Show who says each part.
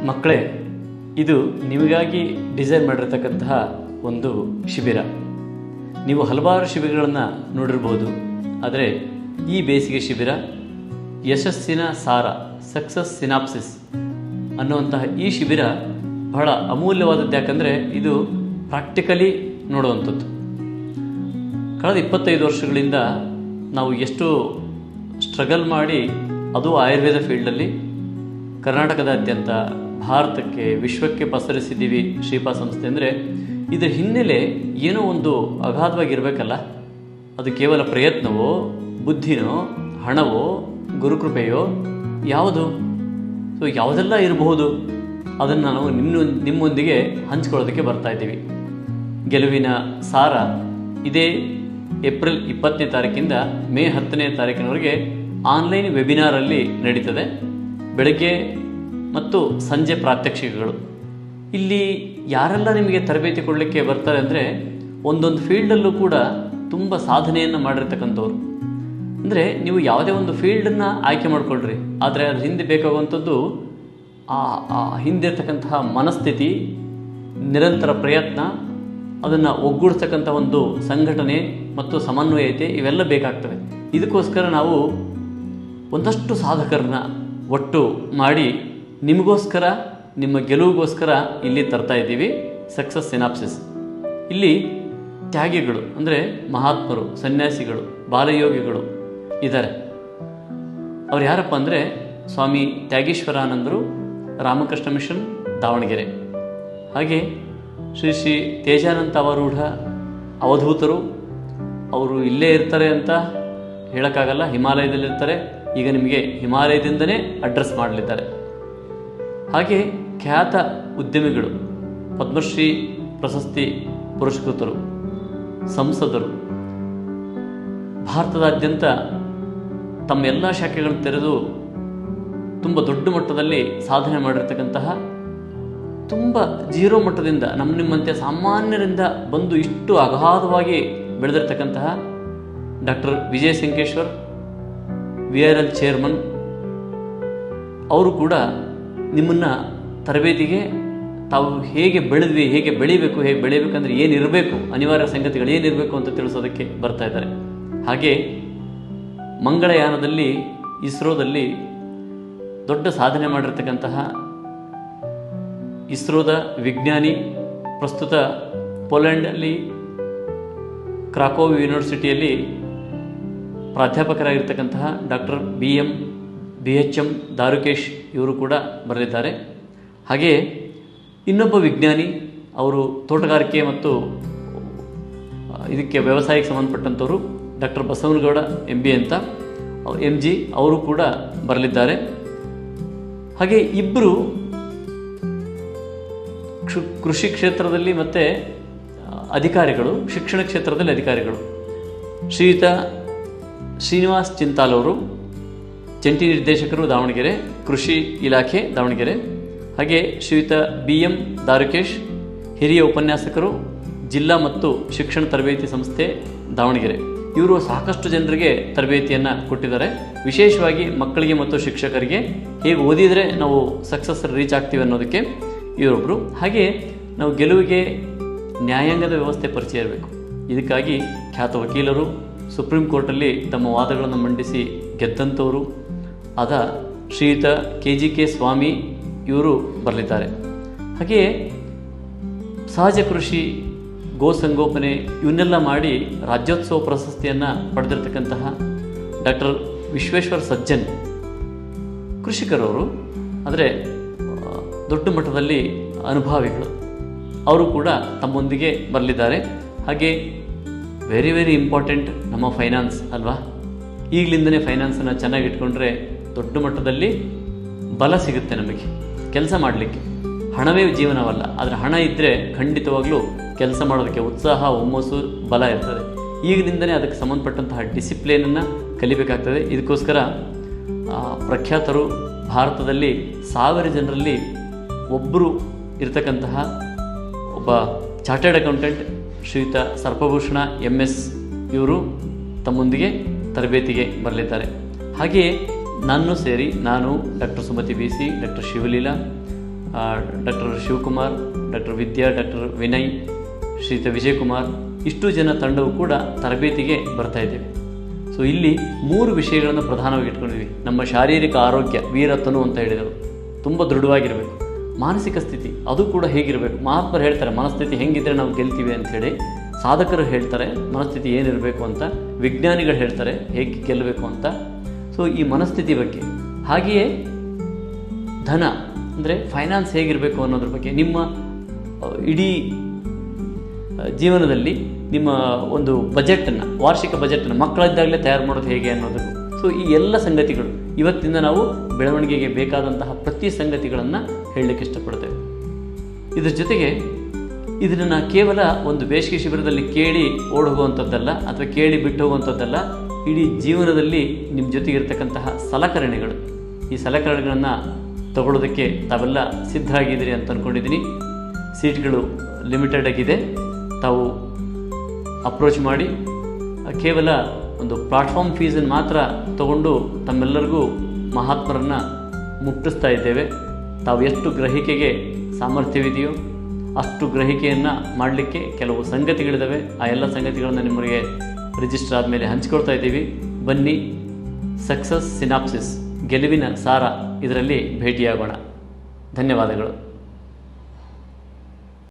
Speaker 1: ಮಕ್ಕಳೇ, ಇದು ನಿಮಗಾಗಿ ಡಿಸೈನ್ ಮಾಡಿರ್ತಕ್ಕಂತಹ ಒಂದು ಶಿಬಿರ. ನೀವು ಹಲವಾರು ಶಿಬಿರಗಳನ್ನು ನೋಡಿರ್ಬೋದು, ಆದರೆ ಈ ಬೇಸಿಗೆ ಶಿಬಿರ ಯಶಸ್ಸಿನ ಸಾರ, ಸಕ್ಸಸ್ ಸಿನಾಪ್ಸಿಸ್ ಅನ್ನುವಂತಹ ಈ ಶಿಬಿರ ಬಹಳ ಅಮೂಲ್ಯವಾದದ್ದು. ಯಾಕಂದರೆ ಇದು ಪ್ರಾಕ್ಟಿಕಲಿ ನೋಡುವಂಥದ್ದು. ಕಳೆದ 25 ವರ್ಷಗಳಿಂದ ನಾವು ಎಷ್ಟು ಸ್ಟ್ರಗಲ್ ಮಾಡಿ, ಅದು ಆಯುರ್ವೇದ ಫೀಲ್ಡಲ್ಲಿ ಕರ್ನಾಟಕದಾದ್ಯಂತ ಭಾರತಕ್ಕೆ, ವಿಶ್ವಕ್ಕೆ ಪಸರಿಸಿದ್ದೀವಿ ಶ್ರೀಪಾ ಸಂಸ್ಥೆ. ಅಂದರೆ ಇದರ ಹಿನ್ನೆಲೆ ಏನೋ ಒಂದು ಅಗಾಧವಾಗಿರಬೇಕಲ್ಲ. ಅದು ಕೇವಲ ಪ್ರಯತ್ನವೋ, ಬುದ್ಧಿನೋ, ಹಣವೋ, ಗುರುಕೃಪೆಯೋ, ಯಾವುದು? ಸೊ ಯಾವುದೆಲ್ಲ ಇರಬಹುದು, ಅದನ್ನು ನಾವು ನಿಮ್ಮೊಂದಿಗೆ ಹಂಚ್ಕೊಳ್ಳೋದಕ್ಕೆ ಬರ್ತಾ ಇದ್ದೀವಿ. ಗೆಲುವಿನ ಸಾರ ಇದೇ ಏಪ್ರಿಲ್ 20ನೇ ತಾರೀಕಿಂದ ಮೇ 10ನೇ ತಾರೀಕಿನವರೆಗೆ ಆನ್ಲೈನ್ ವೆಬಿನಾರಲ್ಲಿ ನಡೀತದೆ. ಬೆಳಗ್ಗೆ ಮತ್ತು ಸಂಜೆ ಪ್ರಾತ್ಯಕ್ಷಿಕೆಗಳು. ಇಲ್ಲಿ ಯಾರೆಲ್ಲ ನಿಮಗೆ ತರಬೇತಿ ಕೊಡಲಿಕ್ಕೆ ಬರ್ತಾರೆ ಅಂದರೆ, ಒಂದೊಂದು ಫೀಲ್ಡಲ್ಲೂ ಕೂಡ ತುಂಬ ಸಾಧನೆಯನ್ನು ಮಾಡಿರ್ತಕ್ಕಂಥವ್ರು. ಅಂದರೆ ನೀವು ಯಾವುದೇ ಒಂದು ಫೀಲ್ಡನ್ನು ಆಯ್ಕೆ ಮಾಡಿಕೊಳ್ಳ್ರಿ, ಆದರೆ ಅದ್ರ ಹಿಂದೆ ಬೇಕಾಗುವಂಥದ್ದು ಆ ಹಿಂದೆ ಇರ್ತಕ್ಕಂತಹ ಮನಸ್ಥಿತಿ, ನಿರಂತರ ಪ್ರಯತ್ನ, ಅದನ್ನು ಒಗ್ಗೂಡಿಸ್ತಕ್ಕಂಥ ಒಂದು ಸಂಘಟನೆ ಮತ್ತು ಸಮನ್ವಯತೆ, ಇವೆಲ್ಲ ಬೇಕಾಗ್ತವೆ. ಇದಕ್ಕೋಸ್ಕರ ನಾವು ಒಂದಷ್ಟು ಸಾಧಕರನ್ನ ಒಟ್ಟು ಮಾಡಿ ನಿಮಗೋಸ್ಕರ, ನಿಮ್ಮ ಗೆಲುವಿಗೋಸ್ಕರ ಇಲ್ಲಿ ತರ್ತಾ ಇದ್ದೀವಿ. Success synopsis. ಇಲ್ಲಿ ತ್ಯಾಗಿಗಳು ಅಂದರೆ ಮಹಾತ್ಮರು, ಸನ್ಯಾಸಿಗಳು, ಬಾಲಯೋಗಿಗಳು ಇದ್ದಾರೆ. ಅವ್ರು ಯಾರಪ್ಪ ಅಂದರೆ ಸ್ವಾಮಿ ತ್ಯಾಗೀಶ್ವರಾನಂದರು, ರಾಮಕೃಷ್ಣ ಮಿಷನ್, ದಾವಣಗೆರೆ. ಹಾಗೆ ಶ್ರೀ ಶ್ರೀ ತೇಜಾನಂತ ಅವರೂಢ ಅವಧೂತರು. ಅವರು ಇಲ್ಲೇ ಇರ್ತಾರೆ ಅಂತ ಹೇಳೋಕ್ಕಾಗಲ್ಲ, ಹಿಮಾಲಯದಲ್ಲಿರ್ತಾರೆ. ಈಗ ನಿಮಗೆ ಹಿಮಾಲಯದಿಂದನೇ ಅಡ್ರೆಸ್ ಮಾಡಲಿದ್ದಾರೆ. ಹಾಗೆ ಖ್ಯಾತ ಉದ್ಯಮಿಗಳು, ಪದ್ಮಶ್ರೀ ಪ್ರಶಸ್ತಿ ಪುರಸ್ಕೃತರು, ಸಂಸದರು, ಭಾರತದಾದ್ಯಂತ ತಮ್ಮ ಎಲ್ಲ ಶಾಖೆಗಳನ್ನು ತೆರೆದು ತುಂಬ ದೊಡ್ಡ ಮಟ್ಟದಲ್ಲಿ ಸಾಧನೆ ಮಾಡಿರ್ತಕ್ಕಂತಹ, ತುಂಬ ಜೀರೋ ಮಟ್ಟದಿಂದ ನಿಮ್ಮಂತೆ ಸಾಮಾನ್ಯರಿಂದ ಬಂದು ಇಷ್ಟು ಅಗಾಧವಾಗಿ ಬೆಳೆದಿರ್ತಕ್ಕಂತಹ doctor Vijay Sankeshwar, VRL chairman. ಅವರು ಕೂಡ ನಿಮ್ಮನ್ನು ತರಬೇತಿಗೆ ತಾವು ಹೇಗೆ ಬೆಳೆದ್ವಿ, ಹೇಗೆ ಬೆಳಿಬೇಕು, ಹೇಗೆ ಬೆಳಿಬೇಕಂದ್ರೆ ಏನಿರಬೇಕು, ಅನಿವಾರ್ಯ ಸಂಗತಿಗಳು ಏನಿರಬೇಕು ಅಂತ ತಿಳಿಸೋದಕ್ಕೆ ಬರ್ತಾ ಇದ್ದಾರೆ. ಹಾಗೆ ಮಂಗಳಯಾನದಲ್ಲಿ, ಇಸ್ರೋದಲ್ಲಿ ದೊಡ್ಡ ಸಾಧನೆ ಮಾಡಿರ್ತಕ್ಕಂತಹ ಇಸ್ರೋದ ವಿಜ್ಞಾನಿ, ಪ್ರಸ್ತುತ ಪೋಲೆಂಡಲ್ಲಿ ಕ್ರಾಕೋವ್ ಯೂನಿವರ್ಸಿಟಿಯಲ್ಲಿ ಪ್ರಾಧ್ಯಾಪಕರಾಗಿರ್ತಕ್ಕಂತಹ ಡಾಕ್ಟರ್ BM ದಾರುಕೇಶ್ ಇವರು ಕೂಡ ಬರಲಿದ್ದಾರೆ. ಹಾಗೆಯೇ ಇನ್ನೊಬ್ಬ ವಿಜ್ಞಾನಿ, ಅವರು ತೋಟಗಾರಿಕೆ ಮತ್ತು ಇದಕ್ಕೆ ವ್ಯವಸಾಯಕ್ಕೆ ಸಂಬಂಧಪಟ್ಟಂಥವರು, ಡಾಕ್ಟರ್ ಬಸವನಗೌಡ MB ಅಂತ, MG ಅವರು ಕೂಡ ಬರಲಿದ್ದಾರೆ. ಹಾಗೆ ಇಬ್ಬರು ಕೃಷಿ ಕ್ಷೇತ್ರದಲ್ಲಿ ಮತ್ತು ಅಧಿಕಾರಿಗಳು, ಶಿಕ್ಷಣ ಕ್ಷೇತ್ರದಲ್ಲಿ ಅಧಿಕಾರಿಗಳು. ಶ್ರೀಯುತ ಶ್ರೀನಿವಾಸ್ ಚಿಂತಾಲ್ ಅವರು ಜಂಟಿ ನಿರ್ದೇಶಕರು, ದಾವಣಗೆರೆ, ಕೃಷಿ ಇಲಾಖೆ, ದಾವಣಗೆರೆ. ಹಾಗೆ ಶ್ರೀಯುತ BM ದಾರುಕೇಶ್, ಹಿರಿಯ ಉಪನ್ಯಾಸಕರು, ಜಿಲ್ಲಾ ಮತ್ತು ಶಿಕ್ಷಣ ತರಬೇತಿ ಸಂಸ್ಥೆ, ದಾವಣಗೆರೆ. ಇವರು ಸಾಕಷ್ಟು ಜನರಿಗೆ ತರಬೇತಿಯನ್ನು ಕೊಟ್ಟಿದ್ದಾರೆ. ವಿಶೇಷವಾಗಿ ಮಕ್ಕಳಿಗೆ ಮತ್ತು ಶಿಕ್ಷಕರಿಗೆ ಹೇಗೆ ಓದಿದರೆ ನಾವು ಸಕ್ಸಸ್ ರೀಚ್ ಆಗ್ತೀವಿ ಅನ್ನೋದಕ್ಕೆ ಇವರೊಬ್ಬರು. ಹಾಗೆ ನಾವು ಗೆಲುವಿಗೆ ನ್ಯಾಯಾಂಗದ ವ್ಯವಸ್ಥೆ ಪರಿಚಯ ಇರಬೇಕು. ಇದಕ್ಕಾಗಿ ಖ್ಯಾತ ವಕೀಲರು, ಸುಪ್ರೀಂ ಕೋರ್ಟಲ್ಲಿ ತಮ್ಮ ವಾದಗಳನ್ನು ಮಂಡಿಸಿ ಗೆದ್ದಂಥವರು ಆದ ಶ್ರೀಯುತ KGK ಸ್ವಾಮಿ ಇವರು ಬರಲಿದ್ದಾರೆ. ಹಾಗೆಯೇ ಸಹಜ ಕೃಷಿ, ಗೋಸಂಗೋಪನೆ ಇವನ್ನೆಲ್ಲ ಮಾಡಿ ರಾಜ್ಯೋತ್ಸವ ಪ್ರಶಸ್ತಿಯನ್ನು ಪಡೆದಿರ್ತಕ್ಕಂತಹ ಡಾಕ್ಟರ್ ವಿಶ್ವೇಶ್ವರ್ ಸಜ್ಜನ್, ಕೃಷಿಕರವರು, ಆದರೆ ದೊಡ್ಡ ಮಟ್ಟದಲ್ಲಿ ಅನುಭವಿಗಳು, ಅವರು ಕೂಡ ತಮ್ಮೊಂದಿಗೆ ಬರಲಿದ್ದಾರೆ. ಹಾಗೆ ವೆರಿ ವೆರಿ ಇಂಪಾರ್ಟೆಂಟ್ ನಮ್ಮ ಫೈನಾನ್ಸ್ ಅಲ್ವಾ. ಈಗಲಿಂದನೇ ಫೈನಾನ್ಸನ್ನು ಚೆನ್ನಾಗಿ ಇಟ್ಕೊಂಡ್ರೆ ದೊಡ್ಡ ಮಟ್ಟದಲ್ಲಿ ಬಲ ಸಿಗುತ್ತೆ ನಮಗೆ ಕೆಲಸ ಮಾಡಲಿಕ್ಕೆ. ಹಣವೇ ಜೀವನವಲ್ಲ, ಆದರೆ ಹಣ ಇದ್ದರೆ ಖಂಡಿತವಾಗ್ಲೂ ಕೆಲಸ ಮಾಡೋದಕ್ಕೆ ಉತ್ಸಾಹ, ಹುಮ್ಮಸ್ಸು, ಬಲ ಇರ್ತದೆ. ಈಗಿನಿಂದನೇ ಅದಕ್ಕೆ ಸಂಬಂಧಪಟ್ಟಂತಹ ಡಿಸಿಪ್ಲಿನನ್ನು ಕಲಿಬೇಕಾಗ್ತದೆ. ಇದಕ್ಕೋಸ್ಕರ ಪ್ರಖ್ಯಾತರು, ಭಾರತದಲ್ಲಿ 1000 ಜನರಲ್ಲಿ ಒಬ್ಬರು ಇರತಕ್ಕಂತಹ ಒಬ್ಬ ಚಾರ್ಟರ್ಡ್ ಅಕೌಂಟೆಂಟ್ ಶ್ರೀಯುತ ಸರ್ಪಭೂಷಣ MS ಇವರು ತಮ್ಮೊಂದಿಗೆ ತರಬೇತಿಗೆ ಬರಲಿದ್ದಾರೆ. ಹಾಗೆಯೇ ನಾನು ಸೇರಿ, ನಾನು doctor Sumathi BC, doctor Shivaleela, doctor Shivakumar, doctor Vidya, doctor Vinay, Shriyuta Vijayakumar, ಇಷ್ಟು ಜನ ತಂಡವು ಕೂಡ ತರಬೇತಿಗೆ ಬರ್ತಾ ಇದ್ದೇವೆ. ಸೊ ಇಲ್ಲಿ 3 ವಿಷಯಗಳನ್ನು ಪ್ರಧಾನವಾಗಿ ಇಟ್ಕೊಂಡಿದ್ವಿ. ನಮ್ಮ ಶಾರೀರಿಕ ಆರೋಗ್ಯ, ವೀರತ್ವನು ಅಂತ ಹೇಳಿದರು, ತುಂಬ ದೃಢವಾಗಿರಬೇಕು. ಮಾನಸಿಕ ಸ್ಥಿತಿ ಅದು ಕೂಡ ಹೇಗಿರಬೇಕು. ಮಹಾತ್ಮರು ಹೇಳ್ತಾರೆ ಮನಸ್ಥಿತಿ ಹೆಂಗಿದ್ರೆ ನಾವು ಗೆಲ್ತೀವಿ ಅಂಥೇಳಿ, ಸಾಧಕರು ಹೇಳ್ತಾರೆ ಮನಸ್ಥಿತಿ ಏನಿರಬೇಕು ಅಂತ, ವಿಜ್ಞಾನಿಗಳು ಹೇಳ್ತಾರೆ ಹೇಗೆ ಗೆಲ್ಲಬೇಕು ಅಂತ. ಸೊ ಈ ಮನಸ್ಥಿತಿ ಬಗ್ಗೆ, ಹಾಗೆಯೇ ಧನ ಅಂದರೆ ಫೈನಾನ್ಸ್ ಹೇಗಿರಬೇಕು ಅನ್ನೋದ್ರ ಬಗ್ಗೆ, ನಿಮ್ಮ ಇಡೀ ಜೀವನದಲ್ಲಿ ನಿಮ್ಮ ಒಂದು ಬಜೆಟನ್ನು, ವಾರ್ಷಿಕ ಬಜೆಟನ್ನು ಮಕ್ಕಳಿದ್ದಾಗಲೇ ತಯಾರು ಮಾಡೋದು ಹೇಗೆ ಅನ್ನೋದು. ಸೊ ಈ ಎಲ್ಲ ಸಂಗತಿಗಳು ಇವತ್ತಿಂದ ನಾವು ಬೆಳವಣಿಗೆಗೆ ಬೇಕಾದಂತಹ ಪ್ರತಿ ಸಂಗತಿಗಳನ್ನು ಹೇಳಲಿಕ್ಕೆ ಇಷ್ಟಪಡ್ತೇವೆ. ಇದ್ರ ಜೊತೆಗೆ ಇದನ್ನು ಕೇವಲ ಒಂದು ಬೇಸಿಗೆ ಶಿಬಿರದಲ್ಲಿ ಕೇಳಿ ಓಡೋಗುವಂಥದ್ದಲ್ಲ ಅಥವಾ ಕೇಳಿ ಬಿಟ್ಟು ಹೋಗುವಂಥದ್ದಲ್ಲ. ಇಡೀ ಜೀವನದಲ್ಲಿ ನಿಮ್ಮ ಜೊತೆಗಿರ್ತಕ್ಕಂತಹ ಸಲಕರಣೆಗಳು, ಈ ಸಲಕರಣೆಗಳನ್ನು ತಗೊಳ್ಳೋದಕ್ಕೆ ತಾವೆಲ್ಲ ಸಿದ್ಧರಾಗಿದ್ದೀರಿ ಅಂತ ಅಂದ್ಕೊಂಡಿದ್ದೀನಿ. ಸೀಟ್ಗಳು ಲಿಮಿಟೆಡ್ ಆಗಿದೆ, ತಾವು ಅಪ್ರೋಚ್ ಮಾಡಿ. ಕೇವಲ ಒಂದು ಪ್ಲಾಟ್ಫಾರ್ಮ್ ಫೀಸನ್ನು ಮಾತ್ರ ತಗೊಂಡು ತಮ್ಮೆಲ್ಲರಿಗೂ ಮಹಾತ್ಮರನ್ನು ಮುಟ್ಟಿಸ್ತಾ ಇದ್ದೇವೆ. ತಾವು ಎಷ್ಟು ಗ್ರಹಿಕೆಗೆ ಸಾಮರ್ಥ್ಯವಿದೆಯೋ ಅಷ್ಟು ಗ್ರಹಿಕೆಯನ್ನು ಮಾಡಲಿಕ್ಕೆ ಕೆಲವು ಸಂಗತಿಗಳಿದ್ದಾವೆ. ಆ ಎಲ್ಲ ಸಂಗತಿಗಳನ್ನು ನಿಮಗೆ ರಿಜಿಸ್ಟರ್ ಆದಮೇಲೆ ಹಂಚಿಕೊಳ್ತಾ ಇದ್ದೀವಿ. ಬನ್ನಿ, ಸಕ್ಸಸ್ ಸಿನಾಪ್ಸಿಸ್, ಗೆಲುವಿನ ಸಾರ, ಇದರಲ್ಲಿ ಭೇಟಿಯಾಗೋಣ. ಧನ್ಯವಾದಗಳು.